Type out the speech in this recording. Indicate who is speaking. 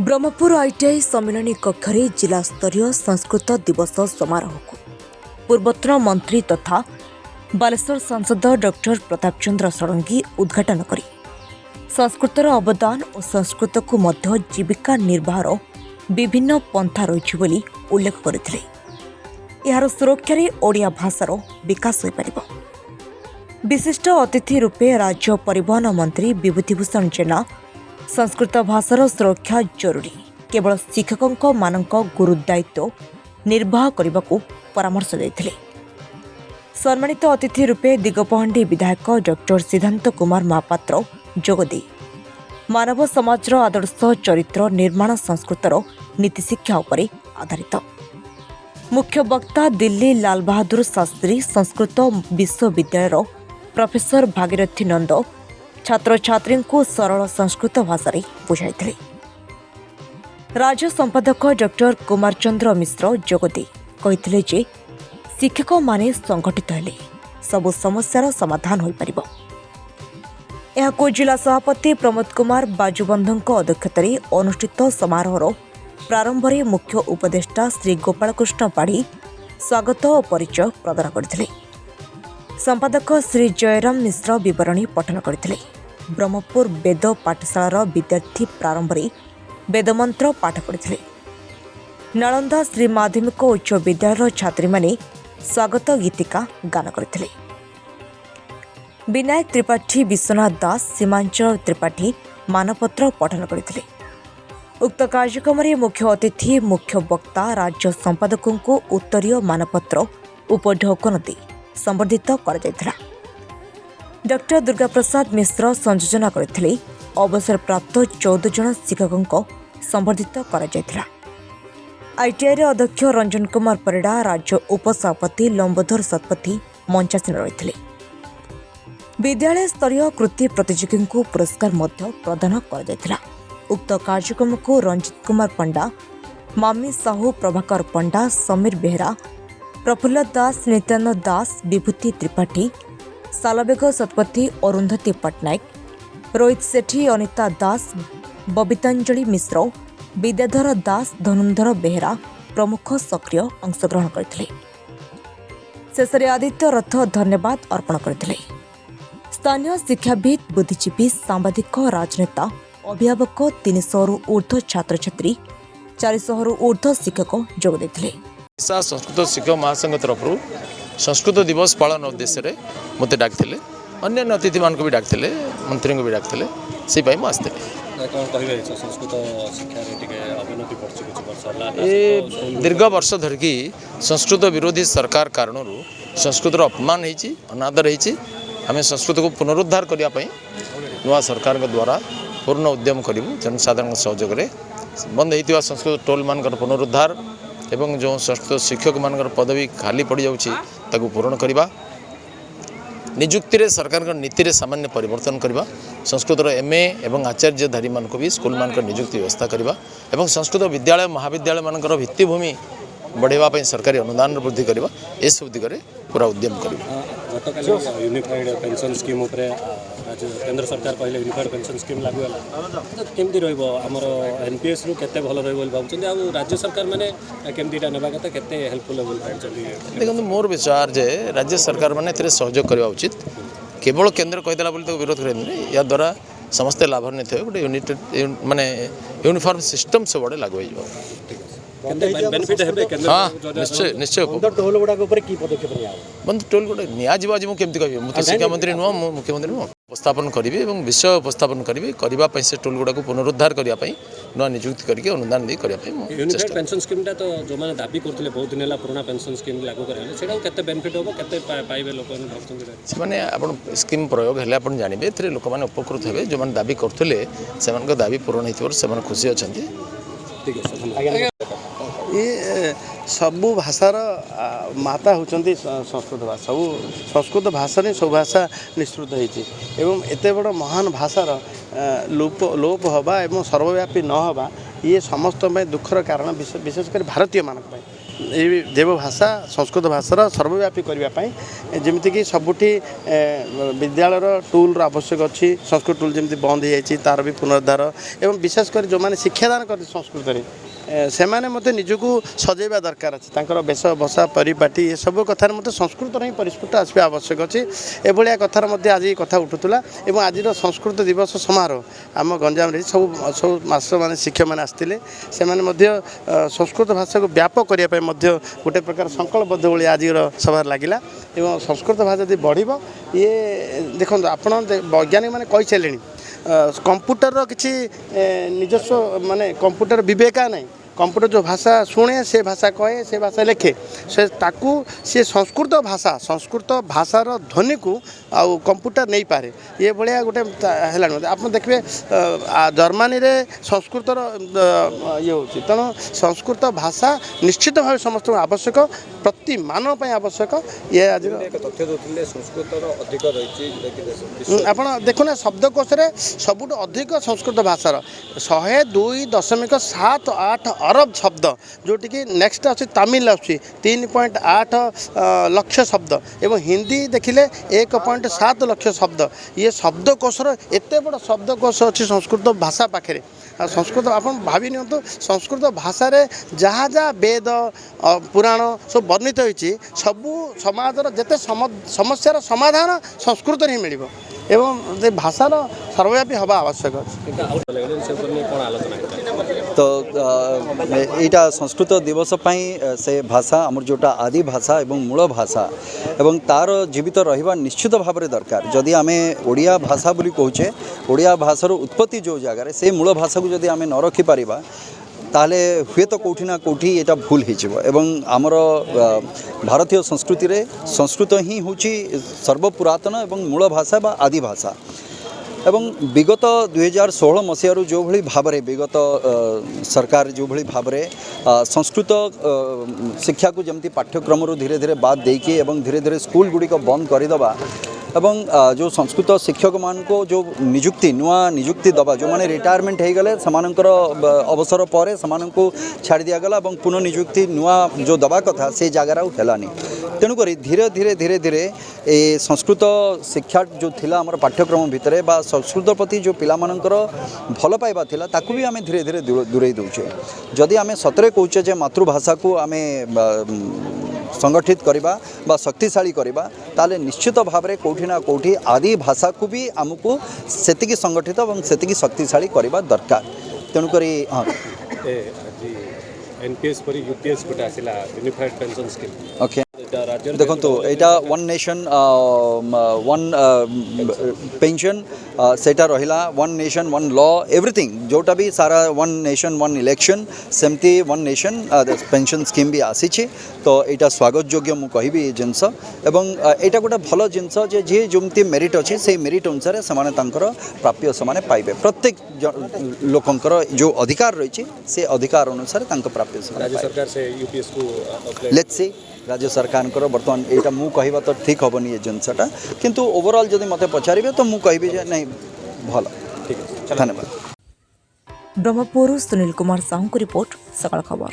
Speaker 1: Brahmapur ITI सम्मिलनी कक्ष जिला स्तरीय संस्कृत दिवस समारोह को पूर्वतन मंत्री तथा बालेश्वर सांसद डॉक्टर प्रताप चंद्र षडंगी उद्घाटन करी संस्कृतर अवदान और संस्कृत को मध्य जीविका निर्वाहर विभिन्न पंथा रही बोली उल्लेख करते यार सुरक्षा ओडिया भाषार विकास हो पार। विशिष्ट अतिथि रूपे राज्य परिवहन मंत्री विभूतिभूषण जेना संस्कृत भाषार सुरक्षा जरूरी केवल शिक्षकों मानक गुरुदायित्व निर्वाह करने को परामर्श देते। सम्मानित अतिथि रूपे दिगपहंडी विधायक डॉक्टर सिद्धांत कुमार महापात्र जोगदे मानव समाजर आदर्श चरित्र निर्माण संस्कृतर नीतिशिक्षा उपरे आधारित। मुख्य वक्ता दिल्ली लाल बहादुर शास्त्री संस्कृत विश्वविद्यालय प्रोफेसर भागीरथी नंद छात्र छात्री को सरल संस्कृत भाषा बुझाई। राज्य संपादक डॉक्टर कुमार चंद्र मिश्र जोगदे कहिथिले जे शिक्षक माने संगठित हेले सबु समस्यार समाधान हो पारिबो। यहाको जिला सभापति प्रमोद कुमार बाजुबंधुଙ୍କ अध्यक्षतारे अनुष्ठित समारोहर प्रारंभ में मुख्य उपदेष्टा श्री गोपालकृष्ण पाढ़ी स्वागत और परिचय प्रदान करथिले। संपादक श्री जयराम मिश्र विवरणी पठन करथिले। ब्रह्मपुर वेद पाठशालार विद्यार्थी प्रारंभ में वेदमंत्र पाठ करथिले। नालंदा श्री माध्यमिक उच्च विद्यालय छात्री माने स्वागत गीतिका गान करथिले। विनायक त्रिपाठी विश्वनाथ दास सीमांचल त्रिपाठी मानपत्र पठन करथिले। उक्त कार्यक्रम में मुख्य अतिथि मुख्य वक्ता राज्य संपादकों को उत्तरीय मानपत्र उपढौकन दे संबर्धित कर डॉक्टर दुर्गा प्रसाद मिश्र संयोजन करथिले। अवसर प्राप्त 14 जन शिक्षकों को संबर्धित कर आईटीआई अध्यक्ष रंजन कुमार परिड़ा राज्य उपसभापति लंबोधर शतपथी मंचासीन रही। विद्यालय स्तरीय कृति प्रतियोगी को पुरस्कार मध्य प्रदान कर उक्त कार्यक्रम को रंजित कुमार पंडा मामी साहू प्रभाकर पंडा समीर बेहरा प्रफुल्ल दास नित्यानंद दास विभूति त्रिपाठी सालबेग शतपथी अरुंधति पट्टनायक रोहित सेठी अनिता दास बबितांजलि मिश्र विद्याधर दास धनुंधर बेहरा प्रमुख सक्रिय अंशग्रहण करथिले। शेषे आदित्य रथ धन्यवाद अर्पण करथिले। स्थानीय शिक्षाविद बुद्धिजीवी सांबादिक राजनेता अभिभावक 300 रु ऊर्ध्व छात्र छात्री 400 रु ऊर्ध्व शिक्षक जोग देथिले।
Speaker 2: संस्कृत शिक्षक महासंघ तरफ संस्कृत दिवस पालन उद्देश्य मत डाकते अन्य अतिथि मान भी डाकते मंत्री को भी डाकते से आसते दीर्घ वर्ष धरिकी संस्कृत विरोधी सरकार कारण संस्कृतर अपमान होती अनादर होती आम संस्कृत को पुनरुद्धार करने नुआ सरकार द्वारा पूर्ण उद्यम करूँ जनसाधारण सहयोग बंद होता संस्कृत टोल मान पुनरुद्धार एवं जो संस्कृत शिक्षक मान पदवी खाली पड़ जाऊँगी पूरण करवा निजुक्ति रे सरकार नीति रे सामान्य परिवर्तन करवा संस्कृत एमए एवं आचार्यधारी मान को भी स्कूल मान निजुक्ति व्यवस्था करवा एवं संस्कृत विद्यालय महाविद्यालय मान भित्तिभूमि बढ़ावा सरकारी अनुदान वृद्धि करवा ए सब दिगरे पूरा उद्यम करवा।
Speaker 3: यूनिफाइड पेंशन स्कीम केंद्र सरकार कहले यूनिफाइड पेंशन स्कीम लागू है केमती रहिबो हमर एनपीएस रु केते भलो रहिबो भाबुचंदी आ राज्य सरकार माने केमतीटा नेबा कथा केते हेल्पफुल भाबुचंदी।
Speaker 2: देखो मोर विचार जे राज्य सरकार माने एते सहयोग करबा उचित केवल केंद्र कहिदेला बोली तो विरोध करे या द्वारा समस्त लाभान्वित हो गोटे यूनिट माने यूनिफॉर्म सिस्टम से बड़े लागू हो
Speaker 3: बेनिफिट हेबे केंद्र।
Speaker 2: हाँ निश्चय निश्चय
Speaker 3: टोल गुडा ऊपर की पदक्षेप निया
Speaker 2: बंद टोल गुडा निया जीवा जी मु केमती कहबी मु तो शिक्षा मंत्री नुह मु मुख्यमंत्री नुह उपस्थापन करी एवं विषय उपस्थापन करी करने से टोल गुडा को पुनरुद्धार करने नुआ नियुक्ति करके अनुदान दे करने
Speaker 3: यूनिफाइड पेंशन स्कीम टा तो जो माने दाबी करथिले बहुत दिन पुराना पेंशन स्कीम लागू करे सेटा केते बेनिफिट होबो केते पाइबे लोक
Speaker 2: से माने आपण स्कीम प्रयोग हेले आपण जानिबे एथरे लोक माने उपकृत हेबे जो माने दाबी करथिले सेमान को दाबी पूर्ण हेतिवर सेमान खुशी अछंती।
Speaker 3: ठीक है
Speaker 4: ये सबु भाषार माता होती संस्कृत भाषा सब संस्कृत भाषा ने सब भाषा निश्चित होती एवं एते बड़ महान भाषार लोप हवा एवं सर्वव्यापी न हवा ये समस्त में दुखर कारण विशेषकर भारतीय मानक ଦେବଭାଷା ସଂସ୍କୃତ ଭାଷାର ସର୍ବବ୍ୟାପୀ କରିବା ପାଇଁ ଯେମିତିକି ସବୁଠି ବିଦ୍ୟାଳୟର ଟୁଲ୍ର ଆବଶ୍ୟକ ଅଛି। ସଂସ୍କୃତ ଟୁଲ୍ ଯେମିତି ବନ୍ଦ ହୋଇଯାଇଛି ତାର ବି ପୁନରୁଦ୍ଧାର ଏବଂ ବିଶେଷ କରି ଯେଉଁମାନେ ଶିକ୍ଷାଦାନ କରନ୍ତି ସଂସ୍କୃତରେ ସେମାନେ ମୋତେ ନିଜକୁ ସଜେଇବା ଦରକାର ଅଛି। ତାଙ୍କର ବେଶ ବସା ପରିପାଟି ଏସବୁ କଥାରେ ମୋତେ ସଂସ୍କୃତର ହିଁ ପରିସ୍ଫୁଟ ଆସିବା ଆବଶ୍ୟକ ଅଛି। ଏଭଳିଆ କଥାର ମଧ୍ୟ ଆଜି କଥା ଉଠୁଥିଲା ଏବଂ ଆଜିର ସଂସ୍କୃତ ଦିବସ ସମାରୋହ ଆମ ଗଞ୍ଜାମରେ ସବୁ ମାଷ୍ଟରମାନେ ଶିକ୍ଷକମାନେ ଆସିଥିଲେ। ସେମାନେ ମଧ୍ୟ ସଂସ୍କୃତ ଭାଷାକୁ ବ୍ୟାପକ କରିବା ପାଇଁ ମଧ୍ୟ ଗୋଟେ ପ୍ରକାର ସଂକଳ୍ପବଦ୍ଧ ଭଳି ଆଜିର ସଭାରେ ଲାଗିଲା ଏବଂ ସଂସ୍କୃତ ଭାଷା ଯଦି ବଢ଼ିବ ଇଏ ଦେଖନ୍ତୁ ଆପଣ ବୈଜ୍ଞାନିକମାନେ କହିସାରିଲେଣି କମ୍ପ୍ୟୁଟରର କିଛି ନିଜସ୍ୱ ମାନେ କମ୍ପ୍ୟୁଟର ବିବେକା ନାହିଁ। कंप्यूटर जो भाषा शुणे से भाषा कहे से भाषा लिखे से ताकू सी संस्कृत भाषार ध्वनि को आउ कंप्यूटर नहीं पारे ये भाया गोटे है आप देखिए जर्मनी रे संस्कृतर ये हूँ तेणु संस्कृत भाषा निश्चित भाव समस्त आवश्यक प्रति मानव आवश्यक ये आज आप देखुना शब्दकोश सबुठ अधिक संस्कृत भाषार 102.78 अरब शब्द जोटि कि नेक्स्ट अच्छे तमिल आसूँ 3.8 लक्ष शब्द एवं हिंदी देखिले 1.7 लक्ष शब्द ये शब्दकोशर एत बड़ शब्दकोश अच्छी संस्कृत भाषा पाखे संस्कृत आप भावी नियंतु संस्कृत भाषा रे जहाँ जहाँ वेद पुराण सब वर्णित होती सबू समाजर जिते समस्यार समाधान संस्कृत ही मिल एवं भाषार सर्वव्यापी हवा आवश्यक
Speaker 5: तो यहाँ संस्कृत दिवस से भाषा आमर जोटा आदि भाषा एवं मूल भाषा एवं तार जीवित रहिबा निश्चित भाव में दरकार जदि आम ओडिया भाषा बोली कहूचे ओडिया भाषार उत्पत्ति जो जगार से मूल भाषा को जदि आम न रखिपर ताले हुए तो कौटी ना कौटी ये भूल हो आमर भारतीय संस्कृति रे संस्कृत ही हूँ सर्वपुरातन एवं मूल भाषा बा आदि भाषा एवं विगत 2016 मसीह जो भली भाव में विगत सरकार जो भली भाव में संस्कृत शिक्षा को जमती पाठ्यक्रम धीरे धीरे बाद देकी एवं धीरे धीरे स्कूल गुड़िक बंद करदेवा एवं जो संस्कृत शिक्षक मान को जो निजुक्ति नुआ निजुक्ति दबा जो माने रिटायरमेंट हो गले समानकर अवसर पर को छाड़ दिगला और पुनः निजुक्ति नुआ जो दबा कथा से जगार आलानी तेणुक धीरे धीरे धीरे धीरे ए संस्कृत शिक्षा जो थिला आमर पाठ्यक्रम भितर बा संस्कृत प्रति जो पिलामानंकर भल पाइबा थिला ताकू भी आमे धीरे धीरे दूरे दौचे जदि आमे सतरे कहूचे जे मातृभाषा को आमे संगठित करवा बा शक्तिशाली करवा ताले निश्चित भाव में कौटी ना कौटी आदि भाषा को भी आमको सेतिकी संगठित और सेतिकी शक्तिशाली करवा दरकार तेणुक हाँ
Speaker 3: एनपीएस पर यूपीएस गोटे आसिला यूनिफाइड पेंशन स्कीम
Speaker 5: ओके देखो तो यहाँ वन नेशन वन पेंशन सेटा रहिला one nation one law everything जोटा भी सारा वन नेशन वन इलेक्शन सेमती वन नेशन पेंशन स्कीम भी आसी तो यहाँ स्वागत योग्य मु कहबी ये जिनस एवं यहाँ गोटे भल जिनस जे जी जमती मेरिट अच्छी से मेरिट अनुसार से प्राप्य से पाइबे प्रत्येक लोकंकर जो अधिकार रही से अधिकार अनुसार प्राप्य
Speaker 3: राज्य सरकार से यूपीएस को
Speaker 5: लेट्स सी राज्य सरकार बर्तमान यहाँ मु कहवा तो ठीक हेनी ये जिनसटा किंतु ओवरऑल जदि मत पचारे तो मु कहबी नहीं भल ठीक है धन्यवाद।
Speaker 1: ब्रह्मपुर सुनील कुमार साहू को रिपोर्ट सकाळ खबर।